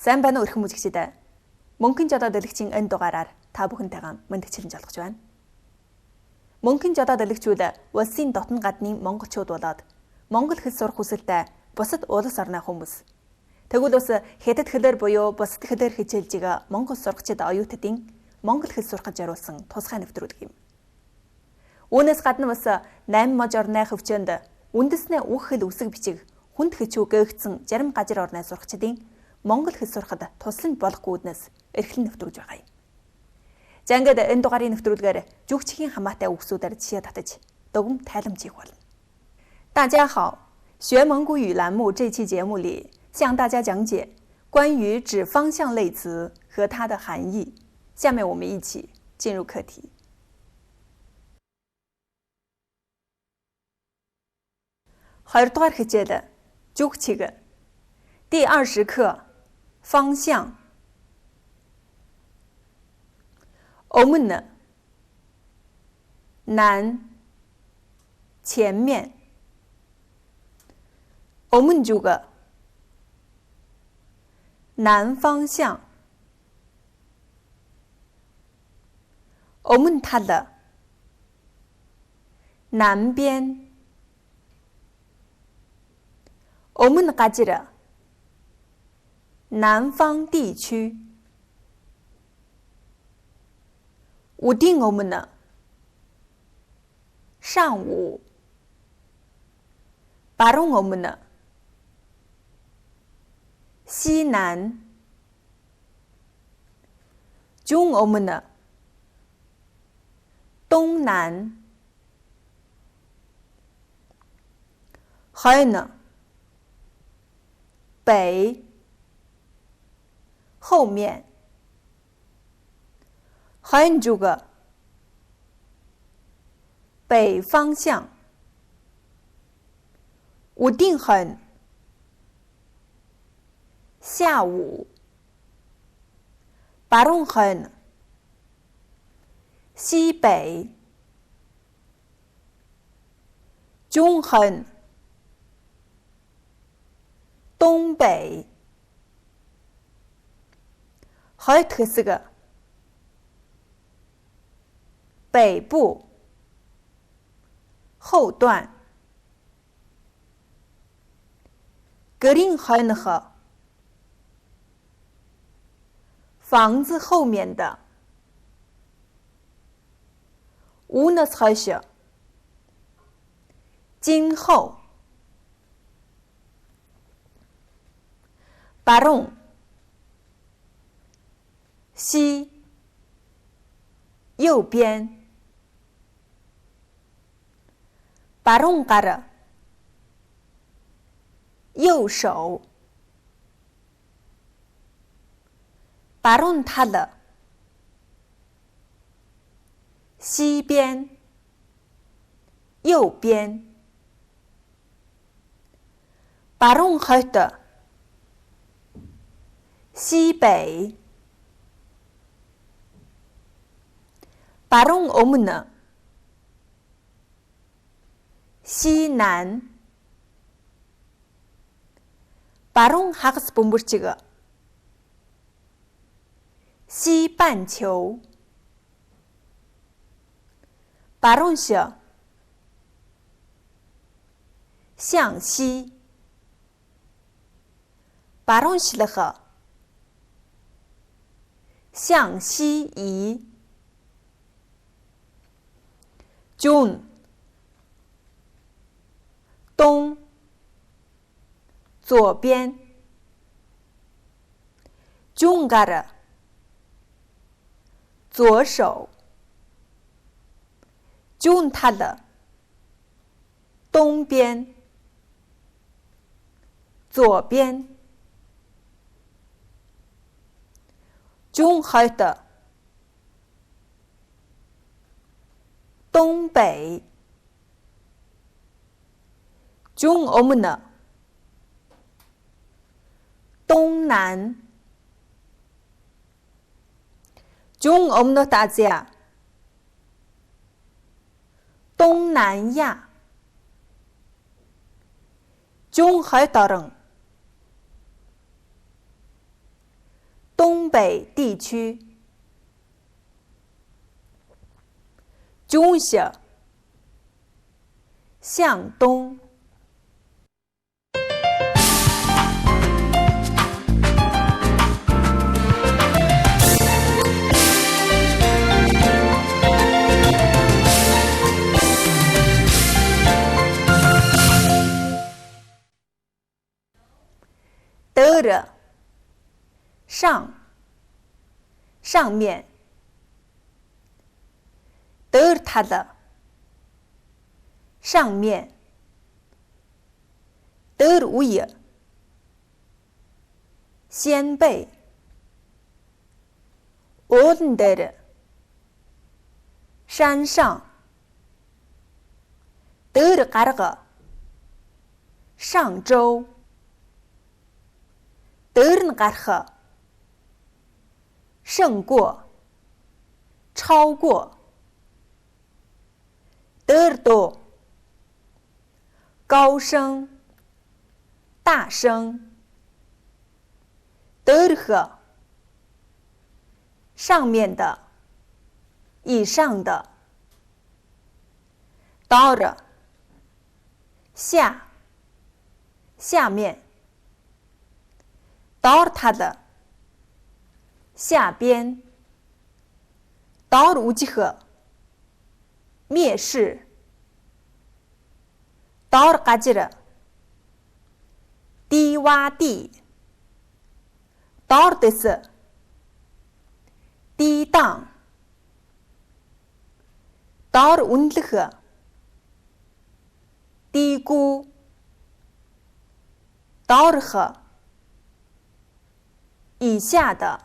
Сайн байна уу эрхэм үзэгчдээ. Мөнхийн жодоо дэлгэцийн энэ дугаараар та бүхэнтэйгээ мэндэгчилэн жолгож байна. Мөнхийн жодоо дэлгэцүүд улсын дотн гадны монголчууд болоод монгол хэл сурах хүсэлтэй бусад улс орны хүмүүс. Тэгвэл бас хятад хэлээр буюу бусад хэлээр хичээлж байгаа монгол сурагчид оюутдын монгол хэл сурахад зориулсан тусгай нэвтрүүлэг юм. Үүнээс гадна бас 8 мож орны хөвчөнд үндэснээ уг хэл үсэг бичиг хүнд хичүү гээгдсэн зарим газар орны сурагчдын монгол хэл сурахад туслан болохгүй үднэс эрхлэн нэвтрүүлж байгаа юм. За ингээд энэ дугаарын нэвтрүүлгээр жүгчхийн хамаатай үгсүүдээр жишээ татаж дөг тайлбар хийх болно. 大家好，学蒙古语栏目这期节目里向大家讲解关于指方向类词和它的含义。下面我们一起进入课题。22-р хичээл жүгчиг第20课方向。өмнө南前面өмнө зүг南方向өмнө тал南边өмнө газар南方地区우딩 өмнө上午바롱 өмнө西南중 өмнө东南현北后面현 쪽北方向우딩 현下午바롱 현西北중 현东北현 хэсэг北部后段그린 현허房子后面的우너스 허셔今后바롱西右边바롱 가르右手바론 탈르西边右边바론 허트西北바론 오므느西南바론 하그스 본부치그西半球바론 셔向西바론 실흐向西移중东左边중 가르左手중 탈르东边左边중 허트东北중 오므느东南중 오므느 다지야东南亚중 허터릉 东北地区。中西，向东。德热，上，上面。德尔塔的，上面。德尔乌耶，先辈。奥恩德尔，山上。德尔嘎尔，上周。德尔嘎尔，胜过，超过。德尔多，高声，大声。德尔赫，上面的，以上的。达尔，下，下面。达尔塔的，下边。达尔乌吉赫，蔑视。达尔嘎吉尔，低洼地。达尔德斯，低档。达尔温特赫，低估。达尔赫，以下的。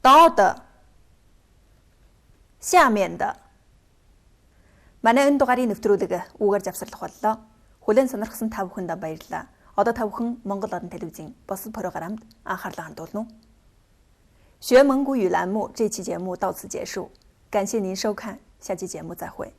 达尔的，下面的. Манай энэ дугаарыг нэвтрүүлэг үгээр завсарлах боллоо. Хүлээн сонирхсан та бүхэнд баярлалаа. Одоо та бүхэн Монгол Орон телевизийн бусад программд анхаарлаа хандуулна уу? 学蒙古语栏目这期节目到此结束，感谢您收看，下期节目再会。